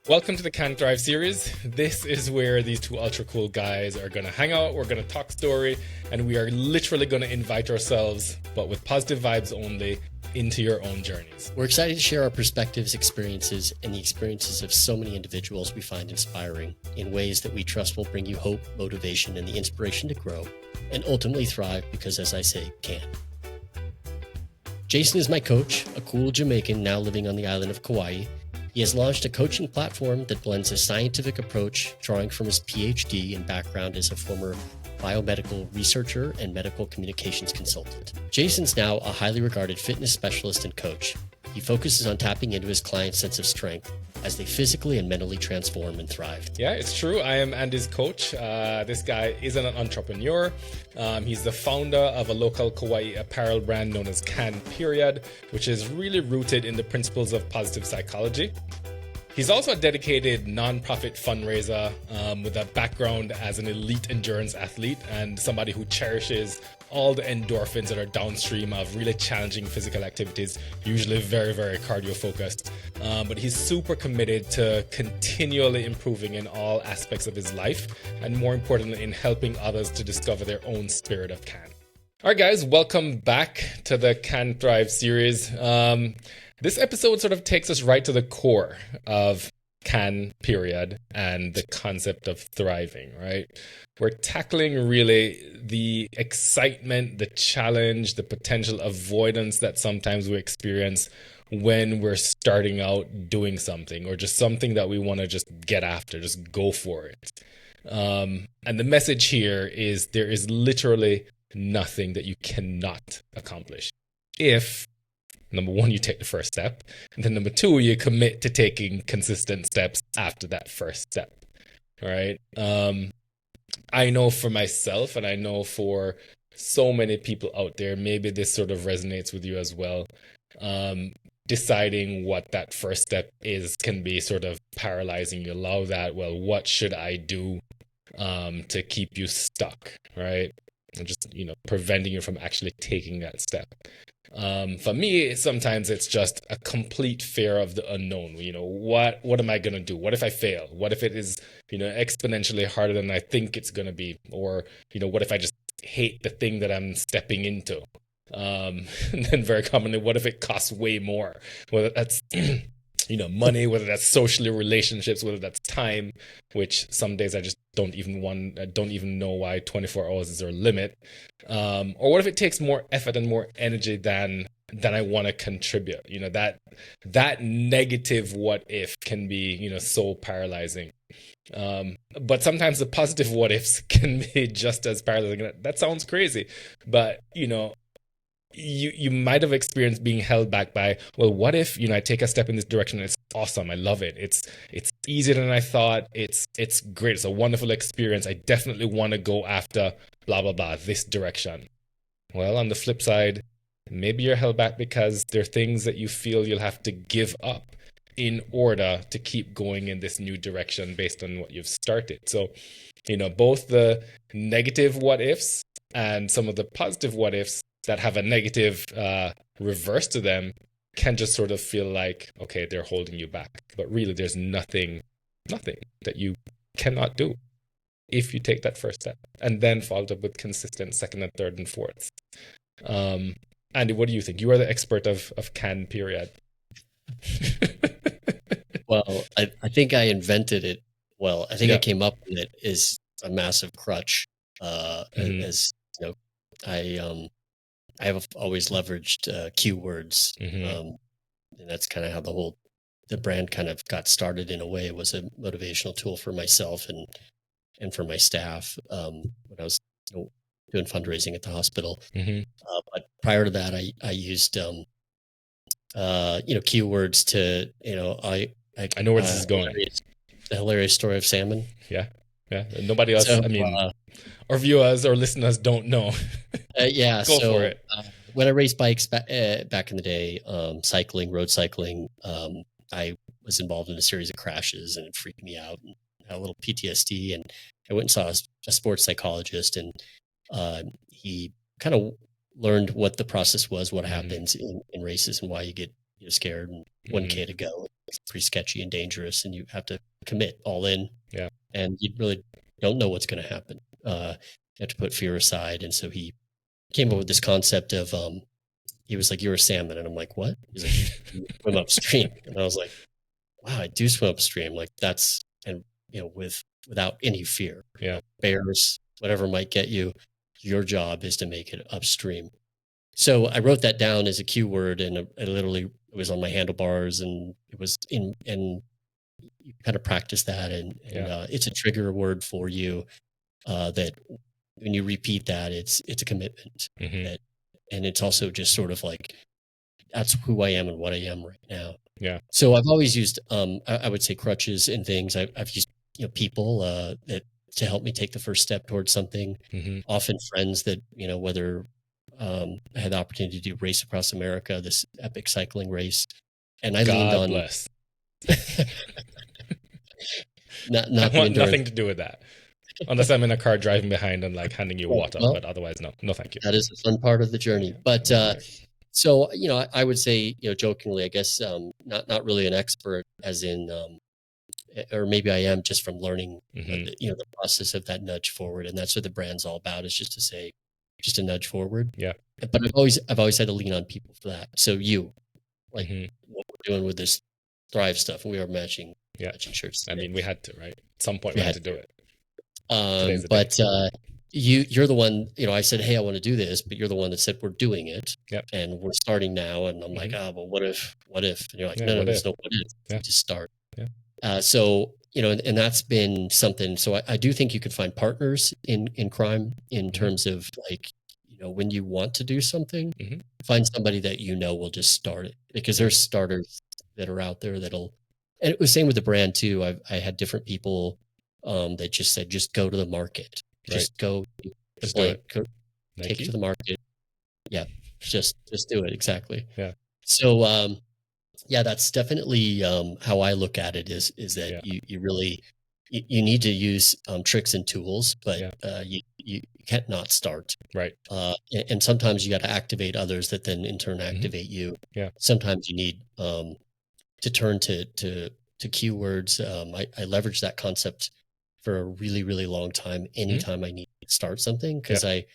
Welcome to the Can Thrive series. This is where these two ultra cool guys are going to hang out, we're going to talk story, and we are literally going to invite ourselves, but with positive vibes only, into your own journeys. We're excited to share our perspectives, experiences, and the experiences of so many individuals we find inspiring in ways that we trust will bring you hope, motivation, and the inspiration to grow and ultimately thrive because, as I say, can. Jason is my coach, a cool Jamaican now living on the island of Kauai. He has launched a coaching platform that blends a scientific approach, drawing from his PhD and background as a former biomedical researcher and medical communications consultant. Jason's now a highly regarded fitness specialist and coach. He focuses on tapping into his clients' sense of strength as they physically and mentally transform and thrive. Yeah, it's true. I am Andy's coach. This guy is an entrepreneur. He's the founder of a local Kauai apparel brand known as Can, which is really rooted in the principles of positive psychology. He's also a dedicated nonprofit fundraiser with a background as an elite endurance athlete and somebody who cherishes all the endorphins that are downstream of really challenging physical activities, usually very, very cardio focused. But he's super committed to continually improving in all aspects of his life, and more importantly, in helping others to discover their own spirit of Can. All right, guys, welcome back to the Can Thrive series. This episode sort of takes us right to the core of Can, and the concept of thriving, right? We're tackling really the excitement, the challenge, the potential avoidance that sometimes we experience when we're starting out doing something, or just something that we want to just get after, just go for it. And the message here is there is literally nothing that you cannot accomplish if, number one, you take the first step, and then number two, you commit to taking consistent steps after that first step. All right. I know for myself, and I know for so many people out there, maybe this sort of resonates with you as well. Deciding what that first step is can be sort of paralyzing. You allow that, well, what should I do to keep you stuck, right? And just, preventing you from actually taking that step. For me, sometimes it's just a complete fear of the unknown. What am I going to do? What if I fail? What if it is, exponentially harder than I think it's going to be? Or, what if I just hate the thing that I'm stepping into? And then very commonly, what if it costs way more? Whether that's, money, whether that's socially relationships, whether that's time, which some days I just don't even know why 24 hours is our limit. Or what if it takes more effort and more energy than I want to contribute? That negative what if can be, so paralyzing. But sometimes the positive what ifs can be just as paralyzing. That sounds crazy, but you might have experienced being held back by, well, what if, I take a step in this direction and it's awesome. I love it. It's easier than I thought. It's great. It's a wonderful experience. I definitely want to go after blah, blah, blah, this direction. Well, on the flip side, maybe you're held back because there are things that you feel you'll have to give up in order to keep going in this new direction based on what you've started. So, both the negative what ifs and some of the positive what ifs that have a negative reverse to them can just sort of feel like, okay, they're holding you back. But really, there's nothing that you cannot do if you take that first step and then followed up with consistent second and third and fourths. Andy, what do you think? You are the expert of Can. Well, I think I invented it. Well, I think I came up with it as a massive crutch. As I have always leveraged keywords, and that's kind of how the brand kind of got started. In a way, it was a motivational tool for myself and for my staff when I was doing fundraising at the hospital. But prior to that, I used keywords to I know where this is going. The hilarious story of salmon. Yeah. Nobody else. So, our viewers or listeners don't know. Go for it. When I raced bikes back in the day, road cycling, I was involved in a series of crashes, and it freaked me out. And had a little PTSD, and I went and saw a sports psychologist, and he kind of learned what the process was, what happens in races, and why you get scared and Mm-hmm. 1K to go. It's pretty sketchy and dangerous, and you have to commit all in. Yeah. And you really don't know what's going to happen. You have to put fear aside. And so he came up with this concept of, he was like, "You're a salmon," and I'm like, "What?" He's like, "You swim upstream," and I was like, "Wow, I do swim upstream." Like that's, and without any fear. Yeah. Bears, whatever might get you, your job is to make it upstream. So I wrote that down as a cue word, and I literally, it was on my handlebars, and it was in, and you kind of practice that, and it's a trigger word for you, that when you repeat that, it's a commitment, Mm-hmm. that, and it's also just sort of like, that's who I am and what I am right now. Yeah. So I've always used, I would say, crutches and things. I've used, people that to help me take the first step towards something. Mm-hmm. Often friends that, whether I had the opportunity to do Race Across America, this epic cycling race, and I leaned God on bless. not I the want endurance. nothing to do with that. Unless I'm in a car driving behind and like handing you water, Well, but otherwise, no, thank you. that is a fun part of the journey. But so I would say, jokingly, I guess, not really an expert, as in, or maybe I am, just from learning, Mm-hmm. the process of that nudge forward, and that's what the brand's all about. Is just to say, just a nudge forward. Yeah. But I've always had to lean on people for that. So like Mm-hmm. what we're doing with this Thrive stuff, and we are matching shirts today. I mean, we had to, right? At some point, we had to do it. But you're the one, I said, "Hey, I want to do this," but you're the one that said, "We're doing it." Yep. And we're starting now. And I'm like, Mhm. "Oh, but what if? And you're like, Yeah, "No, what there's if? no what if. Yeah. Just start." Yeah. So, and that's been something. So I do think you could find partners in crime, in terms of, like, when you want to do something, Mhm. find somebody that will just start it, because there's starters that are out there that'll. And it was same with the brand too. I had different people that just said, "Just go to the market, just go the Just blank, do it. take it Nike? to the market." Yeah, just do it, exactly. Yeah. So yeah, that's definitely how I look at it. Is that Yeah. you really, you need to use tricks and tools, but Yeah. you can't not start. Right. And sometimes you got to activate others that then in turn activate you. Yeah. Sometimes you need to turn to keywords. I leverage that concept for a really, really long time. Anytime I need to start something, because I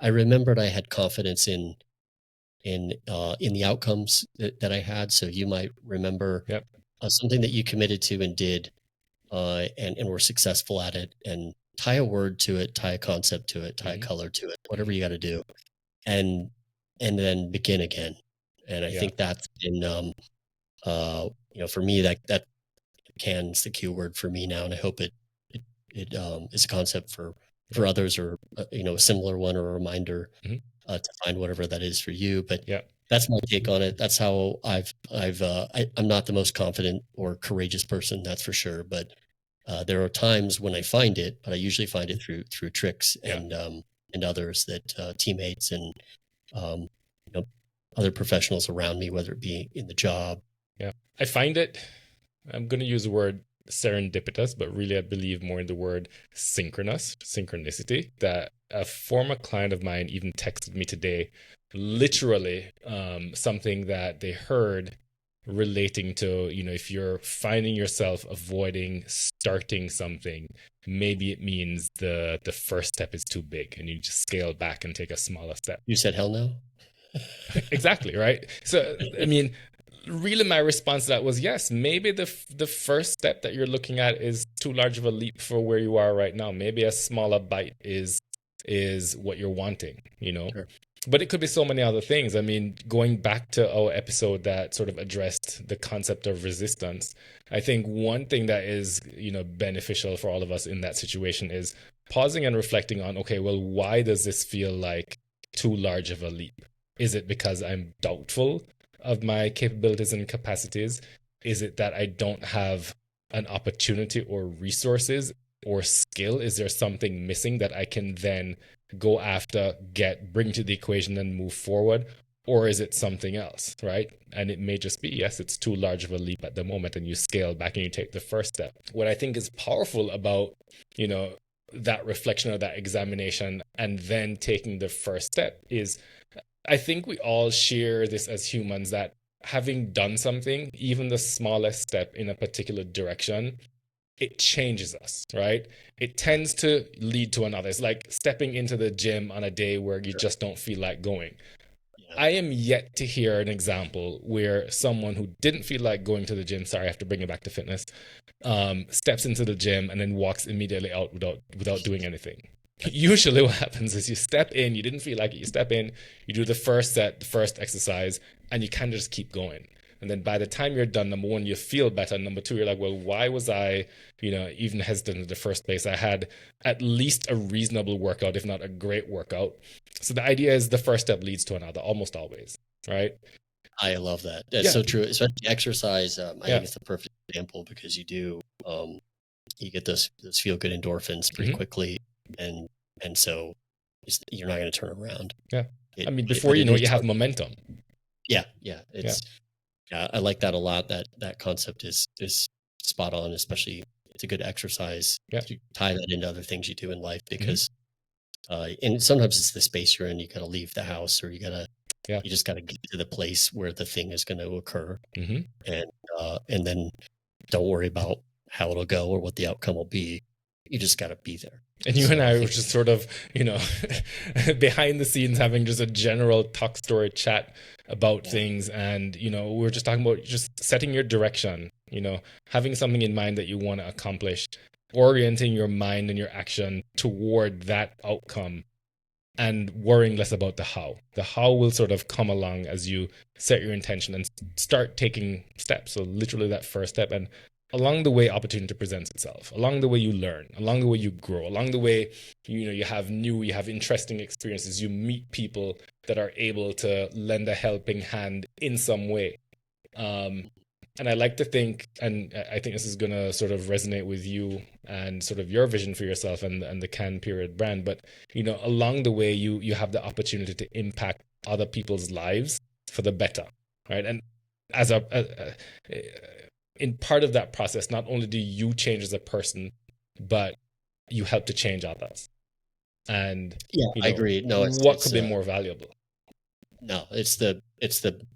remembered I had confidence in the outcomes that I had. So you might remember something that you committed to and did, and were successful at it, and tie a word to it, tie a concept to it, tie a color to it, whatever you got to do, and then begin again. And I think that's been, for me, that can's the keyword for me now, and I hope it is a concept for others, or a similar one, or a reminder to find whatever that is for you. But that's my take on it. That's how I'm not the most confident or courageous person, that's for sure. But there are times when I find it, but I usually find it through tricks and others, that teammates and other professionals around me, whether it be in the job. Yeah, I find it. I'm going to use the word serendipitous, but really I believe more in the word synchronicity. That a former client of mine even texted me today, literally something that they heard relating to, if you're finding yourself avoiding starting something, maybe it means the first step is too big and you just scale back and take a smaller step. You said hell no? Exactly, right? So, I mean, really my response to that was yes, maybe the first step that you're looking at is too large of a leap for where you are right now. Maybe a smaller bite is what you're wanting, Sure. But it could be so many other things. I mean, going back to our episode that sort of addressed the concept of resistance, I think one thing that is, beneficial for all of us in that situation is pausing and reflecting on, okay, well, why does this feel like too large of a leap? Is it because I'm doubtful of my capabilities and capacities? Is it that I don't have an opportunity or resources or skill? Is there something missing that I can then go after, bring to the equation and move forward? Or is it something else, right? And it may just be, yes, it's too large of a leap at the moment, and you scale back and you take the first step. What I think is powerful about, that reflection or that examination and then taking the first step is, I think we all share this as humans, that having done something, even the smallest step in a particular direction, it changes us, right? It tends to lead to another. It's like stepping into the gym on a day where you just don't feel like going. Yeah. I am yet to hear an example where someone who didn't feel like going to the gym, sorry, I have to bring it back to fitness, steps into the gym and then walks immediately out without doing anything. Usually what happens is you step in, you didn't feel like it, you step in, you do the first set, the first exercise, and you kind of just keep going. And then by the time you're done, number one, you feel better. Number two, you're like, well, why was I, even hesitant in the first place? I had at least a reasonable workout, if not a great workout. So the idea is the first step leads to another, almost always, right? I love that. That's so true. Especially exercise. I think it's the perfect example because you get those feel good endorphins pretty quickly, and so you're not going to turn around. Yeah, before you know it, you have momentum. Yeah, I like that a lot. That concept is spot on. Especially, it's a good exercise to tie that into other things you do in life because, and sometimes it's the space you're in. You got to leave the house, or you just got to get to the place where the thing is going to occur, and then don't worry about how it'll go or what the outcome will be. You just got to be there. And you and I were just sort of, behind the scenes having just a general talk story chat about things. And, we were just talking about just setting your direction, having something in mind that you want to accomplish, orienting your mind and your action toward that outcome and worrying less about the how. The how will sort of come along as you set your intention and start taking steps. So literally that first step. And along the way, opportunity presents itself. Along the way, you learn. Along the way, you grow. Along the way, you have interesting experiences. You meet people that are able to lend a helping hand in some way. And I like to think, and I think this is going to sort of resonate with you and sort of your vision for yourself and the Can Period brand. But, along the way, you have the opportunity to impact other people's lives for the better, right? And as in part of that process, not only do you change as a person, but you help to change others. And I agree. No, what could be more valuable? No, it's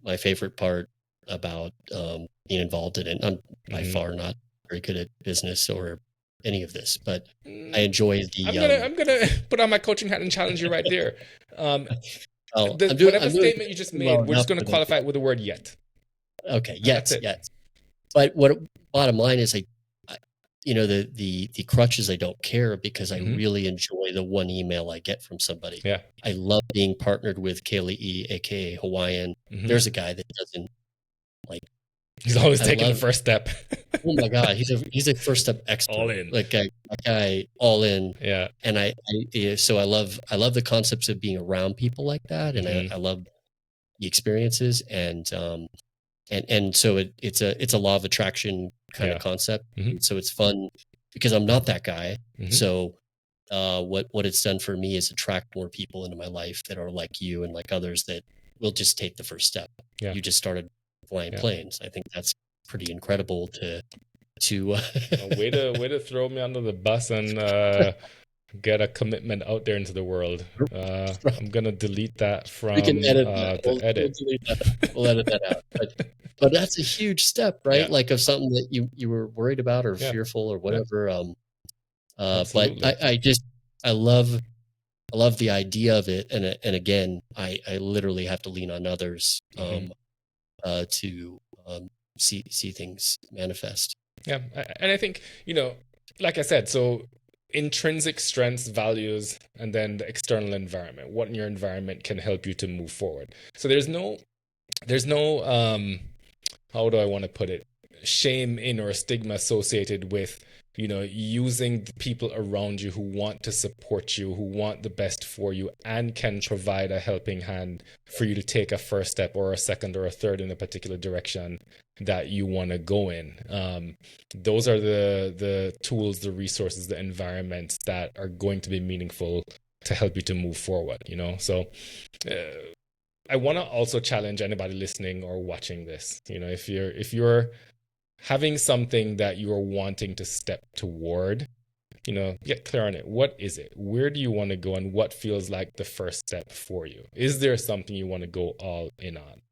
my favorite part about being involved in it. I'm by far not very good at business or any of this, but I enjoy the. I'm gonna put on my coaching hat and challenge you right there. Whatever statement you just made, we're just going to qualify it with the word "yet." Okay. Yes. But bottom line is, the crutches, I don't care because I really enjoy the one email I get from somebody. Yeah. I love being partnered with Kaylee E, aka Hawaiian. There's a guy that doesn't like. He's always taking the first step. Oh my God, he's a first step expert. All in. Like a guy all in. Yeah. And so I love the concepts of being around people like that, and I love the experiences and so it's a law of attraction kind of concept. So it's fun because I'm not that guy. So what it's done for me is attract more people into my life that are like you and like others that will just take the first step. Yeah. You just started flying planes. I think that's pretty incredible to way to throw me under the bus and get a commitment out there into the world. I'm gonna delete that from edit. We'll edit. We'll edit that out. But that's a huge step, right? Yeah. Like of something that you were worried about or fearful or whatever. But I love the idea of it, and again, I literally have to lean on others to see things manifest. Yeah, and I think like I said, so intrinsic strengths, values, and then the external environment. What in your environment can help you to move forward? So there's no how do I want to put it? Shame in or stigma associated with using the people around you who want to support you, who want the best for you, and can provide a helping hand for you to take a first step or a second or a third in a particular direction that you want to go in. Those are the tools, the resources, the environments that are going to be meaningful to help you to move forward, So I want to also challenge anybody listening or watching this. If you're having something that you're wanting to step toward, get clear on it. What is it? Where do you want to go, and what feels like the first step for you? Is there something you want to go all in on?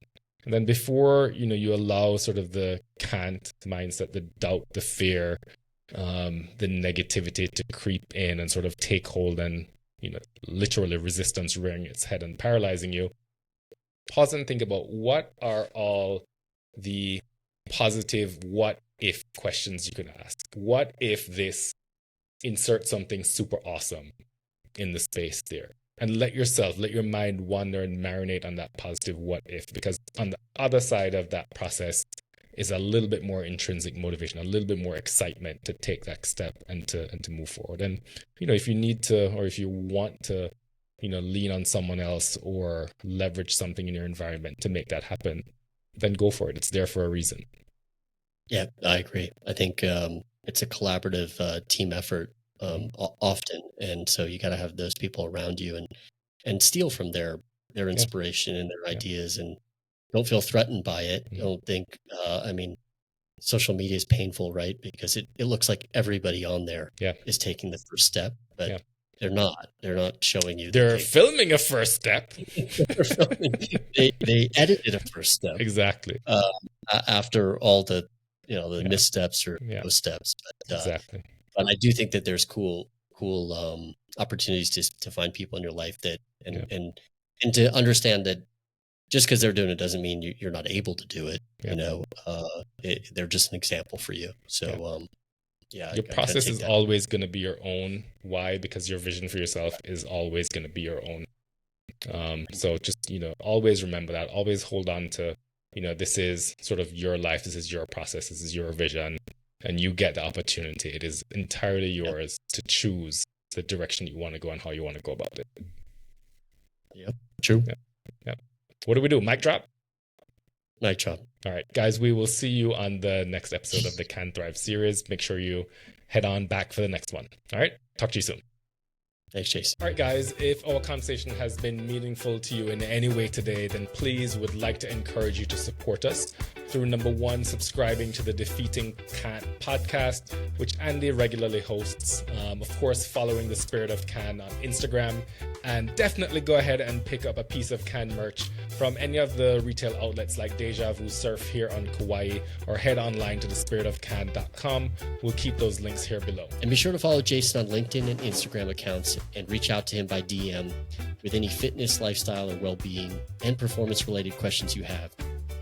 And then before, you allow sort of the can't mindset, the doubt, the fear, the negativity to creep in and sort of take hold and, literally resistance rearing its head and paralyzing you, pause and think about what are all the positive what if questions you could ask. What if this, insert something super awesome in the space there? And let your mind wander and marinate on that positive what if, because on the other side of that process is a little bit more intrinsic motivation, a little bit more excitement to take that step and to move forward. And, if you need to, or if you want to, lean on someone else or leverage something in your environment to make that happen, then go for it. It's there for a reason. Yeah, I agree. I think it's a collaborative team effort often, and so you got to have those people around you and steal from their inspiration and their ideas, and don't feel threatened by it. Don't think. I mean, social media is painful, right? Because it looks like everybody on there is taking the first step, but they're not. They're not showing you. They're filming a first step. They're filming. They edited a first step exactly after all the the missteps or those steps. But, exactly. But I do think that there's cool opportunities to find people in your life that and to understand that just because they're doing it doesn't mean you're not able to do it. They're just an example for you. So your process is always going to be your own. Why? Because your vision for yourself is always going to be your own. So just always remember that. Always hold on to this is sort of your life. This is your process. This is your vision. And you get the opportunity. It is entirely yours to choose the direction you want to go and how you want to go about it. Yep. True. Yeah. What do we do? Mic drop? Mic drop. All right, guys, we will see you on the next episode of the Can Thrive series. Make sure you head on back for the next one. All right. Talk to you soon. Thanks, Chase. All right, guys, if our conversation has been meaningful to you in any way today, then please would like to encourage you to support us through number one, subscribing to the Defeating Can't podcast, which Andy regularly hosts. Of course, following the Spirit of Can on Instagram, and definitely go ahead and pick up a piece of Can merch from any of the retail outlets like Deja Vu Surf here on Kauai, or head online to thespiritofcan.com. We'll keep those links here below. And be sure to follow Jason on LinkedIn and Instagram accounts and reach out to him by DM with any fitness, lifestyle, or well-being and performance-related questions you have.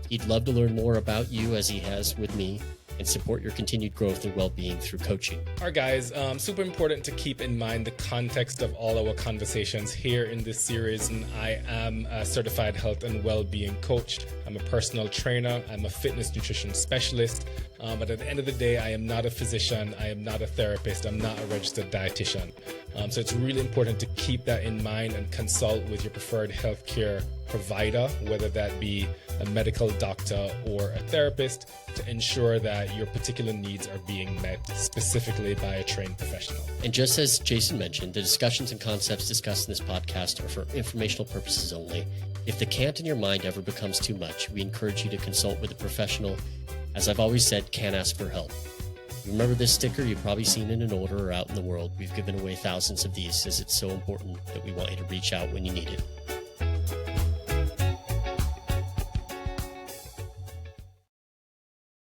He'd love to learn more about you as he has with me and support your continued growth and well-being through coaching. All right, guys, super important to keep in mind the context of all our conversations here in this series. And I am a certified health and well-being coach. I'm a personal trainer. I'm a fitness nutrition specialist. But at the end of the day, I am not a physician. I am not a therapist. I'm not a registered dietitian. So it's really important to keep that in mind and consult with your preferred healthcare provider, whether that be a medical doctor or a therapist, to ensure that your particular needs are being met specifically by a trained professional. And just as Jason mentioned, the discussions and concepts discussed in this podcast are for informational purposes only. If the can't in your mind ever becomes too much, we encourage you to consult with a professional. As I've always said, can't ask for help. Remember this sticker? You've probably seen it in an order or out in the world. We've given away thousands of these, as it's so important that we want you to reach out when you need it.